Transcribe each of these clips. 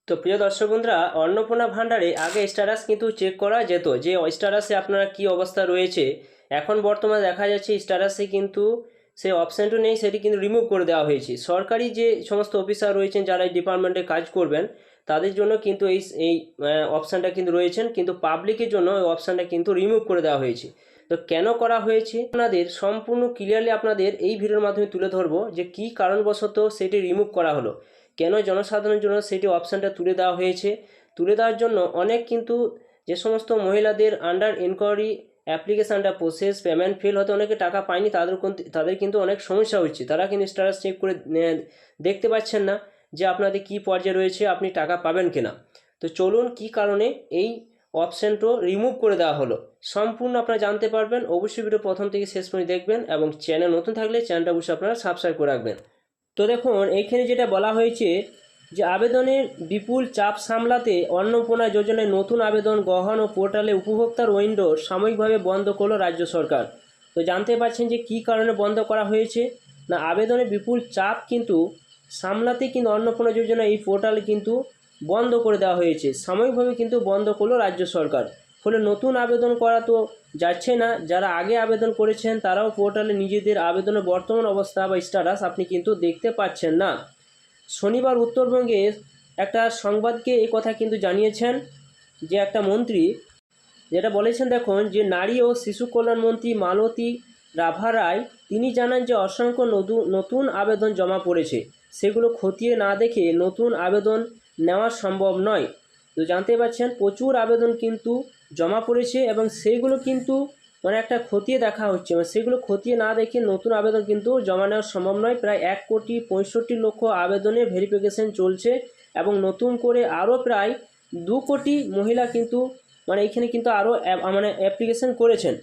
তো প্রিয় দর্শক বন্ধুরা, অন্নপূর্ণা ভাণ্ডারে আগে স্ট্যাটাস কিন্তু চেক করা যেত যে স্ট্যাটাসে আপনারা কি অবস্থা রয়েছে। এখন বর্তমানে দেখা যাচ্ছে স্ট্যাটাসে কিন্তু সেই অপশানটা নেই, সেটি কিন্তু রিমুভ করে দেওয়া হয়েছে। সরকারি যে সমস্ত অফিসার রয়েছেন যারা এই ডিপার্টমেন্টে কাজ করবেন তাদের জন্য কিন্তু এই এই অপশানটা কিন্তু রয়েছেন, কিন্তু পাবলিকের জন্য এই অপশানটা কিন্তু রিমুভ করে দেওয়া হয়েছে। তো কেন করা হয়েছে আপনাদের সম্পূর্ণ ক্লিয়ারলি আপনাদের এই ভিডিওর মাধ্যমে তুলে ধরবো যে কী কারণবশত সেটি রিমুভ করা হলো, কেন জনসাধারণের জন্য সেটি অপশানটা তুলে দেওয়া হয়েছে। তুলে দেওয়ার জন্য অনেক কিন্তু যে সমস্ত মহিলাদের আন্ডার ইনকোয়ারি অ্যাপ্লিকেশানটা প্রসেস পেমেন্ট ফেল হতে অনেকে টাকা পায়নি, তাদের কিন্তু অনেক সমস্যা হচ্ছে। তারা কিন্তু স্ট্যাটাস চেক করে দেখতে পাচ্ছেন না যে আপনাদের কী পর্যায়ে রয়েছে, আপনি টাকা পাবেন কিনা। তো চলুন কী কারণে এই অপশানটা রিমুভ করে দেওয়া হলো সম্পূর্ণ আপনারা জানতে পারবেন। অবশ্যই ভিডিও প্রথম থেকে শেষ পর্যন্ত দেখবেন এবং চ্যানেল নতুন থাকলে চ্যানেলটা অবশ্যই আপনারা সাবস্ক্রাইব করে রাখবেন। তো দেখুন এইখানে যেটা বলা হয়েছে যে আবেদনের বিপুল চাপ সামলাতে অন্নপূর্ণা যোজনায় নতুন আবেদন গ্রহণ ও পোর্টালে উপভোক্তার উইন্ডো সাময়িকভাবে বন্ধ করল রাজ্য সরকার। তো জানতে পারছেন যে কী কারণে বন্ধ করা হয়েছে না, আবেদনের বিপুল চাপ কিন্তু সামলাতে কিন্তু অন্নপূর্ণা যোজনা এই পোর্টাল কিন্তু বন্ধ করে দেওয়া হয়েছে, সাময়িকভাবে কিন্তু বন্ধ করলো রাজ্য সরকার। ফলে নতুন আবেদন করা তো যাচ্ছে না, যারা আগে আবেদন করেছেন তারাও পোর্টালে নিজেদের আবেদনের বর্তমান অবস্থা বা স্ট্যাটাস আপনি কিন্তু দেখতে পাচ্ছেন না। শনিবার উত্তরবঙ্গের একটা সংবাদকে এই কথা কিন্তু জানিয়েছেন যে একটা মন্ত্রী যেটা বলেছেন, দেখুন যে নারী ও শিশু কল্যাণ মন্ত্রী মালতী রাভা রায় তিনি জানান যে অসংখ্য নতুন আবেদন জমা পড়েছে, সেগুলো খতিয়ে না দেখে নতুন আবেদন নেওয়া সম্ভব নয়। তো জানতে পারছেন প্রচুর আবেদন কিন্তু জমা পড়েছে এবং সেইগুলো কিন্তু একটা খতিয়ে দেখা হচ্ছে, সেগুলো খতিয়ে না দেখে নতুন আবেদন কিন্তু জমা নেওয়া সম্ভব নয়। প্রায় 1,65,00,000 আবেদনের ভেরিফিকেশন চলছে এবং নতুন করে আরও প্রায় 2 কোটি মহিলা কিন্তু এখানে কিন্তু আরও অ্যাপ্লিকেশন করেছেন,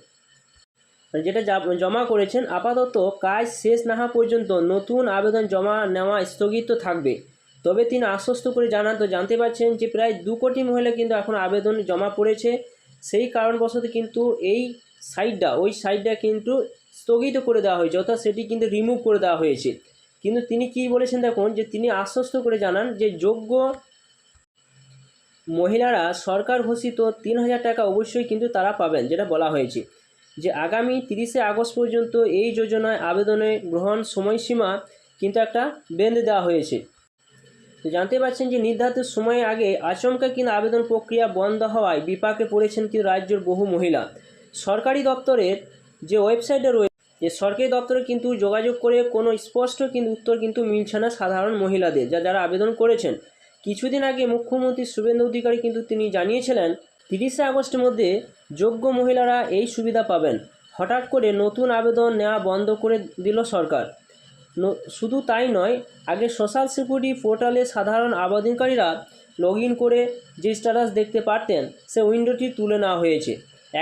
যেটা জমা করেছেন। আপাতত কাজ শেষ না হওয়া পর্যন্ত নতুন আবেদন জমা নেওয়া স্থগিত থাকবে। তবে তিনি আশ্বস্ত করে জানান, তো জানতে পারছেন যে প্রায় 2 কোটি মহিলা কিন্তু এখন আবেদন জমা পড়েছে, সেই কারণবশত কিন্তু এই সাইটটা কিন্তু স্থগিত করে দেওয়া হয়েছে, অর্থাৎ সেটি কিন্তু রিমুভ করে দেওয়া হয়েছে। কিন্তু তিনি কি বলেছেন দেখুন, যে তিনি আশ্বস্ত করে জানান যে যোগ্য মহিলারা সরকার ঘোষিত 3,000 টাকা অবশ্যই কিন্তু তারা পাবেন। যেটা বলা হয়েছে যে আগামী 30শে আগস্ট পর্যন্ত এই যোজনায় আবেদনে গ্রহণ সময়সীমা কিন্তু একটা বেঁধে দেওয়া হয়েছে। তো জানতে পারছেন যে নির্ধারিত সময়ের আগে আচমকা কিন্তু আবেদন প্রক্রিয়া বন্ধ হওয়ায় বিপাকে পড়েছেন কিন্তু রাজ্যের বহু মহিলা। সরকারি দপ্তরের যে ওয়েবসাইটে রয়েছে, যে সরকারি দপ্তরে কিন্তু যোগাযোগ করে কোনো স্পষ্ট কিন্তু উত্তর কিন্তু মিলছে না সাধারণ মহিলাদের যারা আবেদন করেছেন। কিছুদিন আগে মুখ্যমন্ত্রী শুভেন্দু অধিকারী কিন্তু তিনি জানিয়েছিলেন 30শে আগস্টের মধ্যে যোগ্য মহিলারা এই সুবিধা পাবেন। হঠাৎ করে নতুন আবেদন নেওয়া বন্ধ করে দিল সরকার। শুধু তাই নয়, আগে সোশ্যাল সিকিউরিটি পোর্টালে সাধারণ আবেদনকারীরা লগ ইন করে যে স্ট্যাটাস দেখতে পারতেন সে উইন্ডোটি তুলে নেওয়া হয়েছে।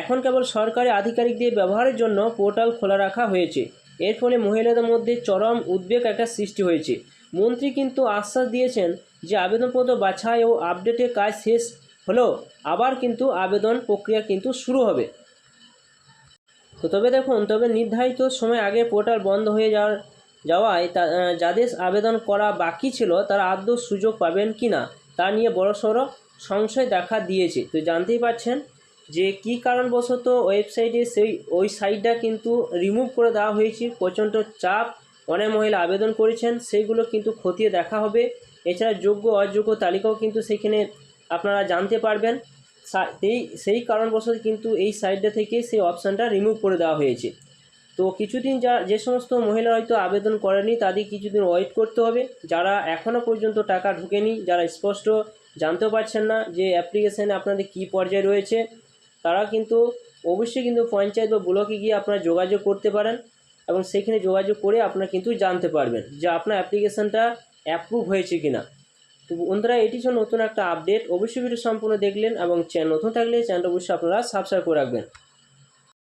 এখন কেবল সরকারি আধিকারিকদের ব্যবহারের জন্য পোর্টাল খোলা রাখা হয়েছে। এর ফলে মহিলাদের মধ্যে চরম উদ্বেগ একটা সৃষ্টি হয়েছে। মন্ত্রী কিন্তু আশ্বাস দিয়েছেন যে আবেদনপত্র বাছাই ও আপডেটের কাজ শেষ হলেও আবার কিন্তু আবেদন প্রক্রিয়া কিন্তু শুরু হবে। তো তবে নির্ধারিত সময় আগে পোর্টাল বন্ধ হয়ে যাওয়ায় যাদের আবেদন করা বাকি ছিল তারা আদৌ সুযোগ পাবেন কি না তা নিয়ে বড়সড় সংশয় দেখা দিয়েছে। তো জানতেই পারছেন যে কী কারণবশত ওয়েবসাইটে ওই সাইটটা কিন্তু রিমুভ করে দেওয়া হয়েছে। প্রচণ্ড চাপ, অনেক মহিলা আবেদন করেছেন, সেইগুলো কিন্তু খতিয়ে দেখা হবে। এছাড়া যোগ্য অযোগ্য তালিকাও কিন্তু সেখানে আপনারা জানতে পারবেন। সেই কারণবশত কিন্তু এই সাইটটা থেকে সেই অপশানটা রিমুভ করে দেওয়া হয়েছে। তো কিছুদিন যে সমস্ত মহিলা হয়তো আবেদন করেনি তাদের কিছুদিন ওয়েট করতে হবে। যারা এখনও পর্যন্ত টাকা ঢুকেনি, যারা স্পষ্ট জানতে পারছেন না যে অ্যাপ্লিকেশানে আপনাদের কী পর্যায়ে রয়েছে, তারা কিন্তু অবশ্যই কিন্তু পঞ্চায়েত বা ব্লকে গিয়ে আপনারা যোগাযোগ করতে পারেন এবং সেখানে যোগাযোগ করে আপনারা কিন্তু জানতে পারবেন যে আপনার অ্যাপ্লিকেশানটা অ্যাপ্রুভ হয়েছে কি না। তো বন্ধুরা, এটি ছিল নতুন একটা আপডেট। অবশ্যই ভিডিও সম্পূর্ণ দেখলেন এবং চ্যানেল নতুন থাকলে চ্যানেলটা অবশ্যই আপনারা সাবস্ক্রাইব করে রাখবেন।